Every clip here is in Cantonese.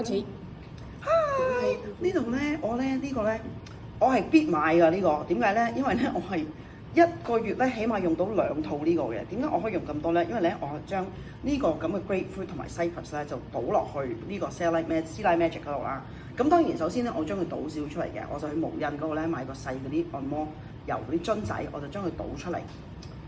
開始。Hi，呢度咧，我係必買㗎呢個。點解咧？因為咧，我係一個月咧，起碼用到2套呢個嘅。點解我可以用咁多咧？因為咧，我係將呢個咁嘅 grapefruit 同埋 cypress 咧，就倒落去呢個 Stellite Magic 嗰度啦。咁當然首先咧，我將佢倒少出嚟嘅，我就去無印嗰度咧買個細嗰啲按摩油嗰啲樽仔，我就將佢倒出嚟。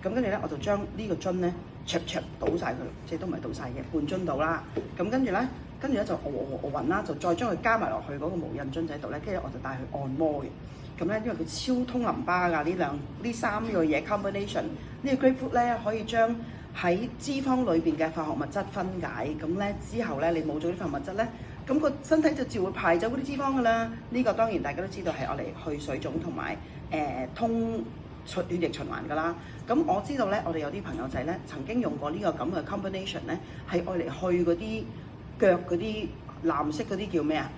咁跟住咧，我就將呢個樽咧，chap 倒晒佢，即係都唔係倒晒嘅，半樽倒啦。咁跟住咧就我勻啦，就再將佢加埋落去嗰個無印樽仔度咧，跟住我就帶佢按摩嘅。咁咧，因為佢超通淋巴㗎，呢三樣嘢 combination， 呢個 grapefruit 咧可以將喺脂肪裏邊嘅化學物質分解。咁咧之後咧，你冇咗啲化學物質咧，咁個身體就自會排走嗰啲脂肪㗎啦。呢個當然大家都知道係我嚟去水腫同埋通血液循環㗎啦。咁我知道咧，我哋有啲朋友仔咧曾經用過呢個咁嘅 combination 咧，係愛嚟去嗰啲腳嗰啲藍色嗰啲叫咩啊？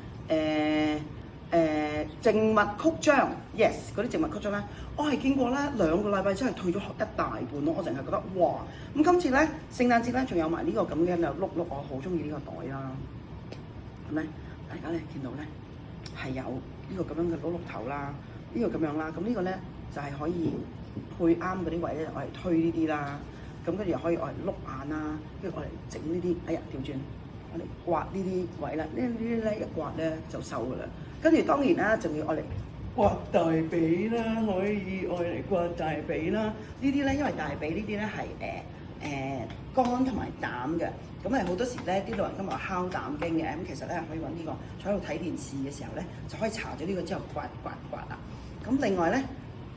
靜脈曲張 ，yes 嗰啲靜脈曲張咧，我係見過咧2個禮拜真係退咗一大半咯。我淨係覺得哇！咁今次咧聖誕節咧仲有埋呢個咁嘅碌，我好中意呢個袋啦。咁咧大家咧見到咧係有呢個咁樣嘅碌頭啦，呢個咁樣啦。咁呢個咧就係可以配啱嗰啲位咧，我嚟推呢啲啦。咁跟住又可以我嚟碌眼啦，跟住我嚟整呢啲。哎呀，調轉我嚟刮呢啲位啦。呢啲咧一刮咧就瘦噶啦。跟住當然啦，仲要我嚟刮大髀啦，可以我嚟刮大髀啦。呢啲咧，因為大髀呢啲咧係肝同埋膽嘅。咁係好多時咧，啲老人家話烤膽經嘅，咁其實咧可以揾呢個坐喺度睇電視嘅時候咧，就可以搽咗呢個之後刮啦。咁另外咧，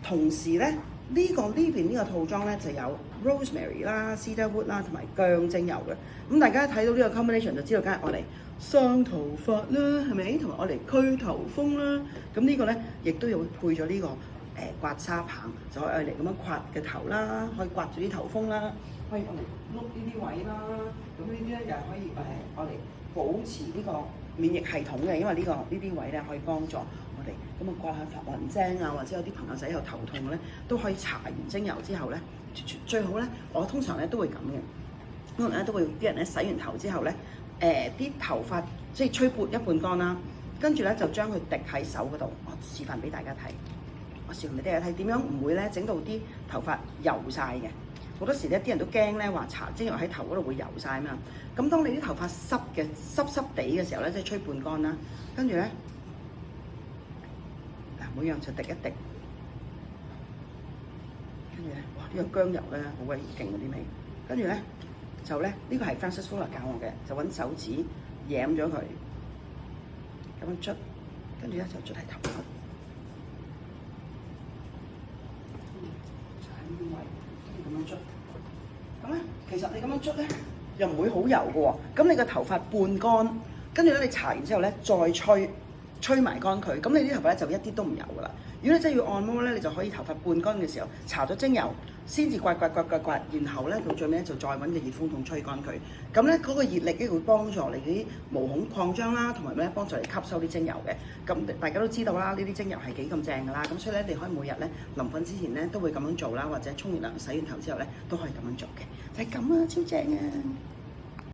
同時咧呢邊呢個套裝咧就有 rosemary 啦、cedarwood 啦同埋薑精油嘅。咁大家睇到呢個 combination 就知道，梗係我嚟生頭髮啦，係咪？同埋我嚟驅頭風啦。咁呢個咧亦都有配咗呢個刮痧棒，就可以嚟咁樣刮嘅頭啦，可以刮住啲頭風啦，可以我嚟碌呢啲位啦。咁呢啲咧又可以我嚟保持呢個免疫系統嘅，因為呢啲位咧可以幫助我哋咁啊刮下頭暈精啊，或者有啲朋友仔有頭痛嘅咧，都可以搽完精油之後咧，最好咧，我通常咧都會咁嘅，可能咧都會啲人咧洗完頭之後咧，啲頭髮即係吹撥一半乾啦，跟住咧就將佢滴喺手嗰度，我示範俾大家睇。我示範俾大家睇點樣唔會咧整到啲頭髮油晒嘅。好多時咧啲人都驚咧話搽精油喺頭嗰度會油晒嘛。咁當你啲頭髮濕地嘅時候咧，即係吹半乾啦，跟住咧嗱每樣就滴一滴，跟住咧哇呢個薑油咧好鬼勁嗰啲味，跟住咧就咧呢個係 Francis Fuller 教我嘅，就揾手指舐咗佢，咁樣捽，跟住咧就捽喺頭髮。咁樣捽，咁咧其實你咁樣捽咧又唔會好油嘅喎。咁你個頭髮半乾，跟住咧你搽完之後咧再吹埋乾佢，咁你啲頭髮咧就一啲都唔油噶啦。如果你真係要按摩咧，你就可以頭髮半乾嘅時候搽咗精油，先至刮，然後咧到最尾咧就再揾個熱風筒吹乾佢。咁咧嗰個熱力咧會幫助你啲毛孔擴張啦，同埋咩幫助你吸收啲精油嘅。咁大家都知道啦，呢啲精油係幾咁正㗎啦。咁所以咧，你可以每日咧臨瞓之前咧都會咁樣做啦，或者沖完涼洗完頭之後咧都可以咁樣做嘅。就係咁啊，超正啊！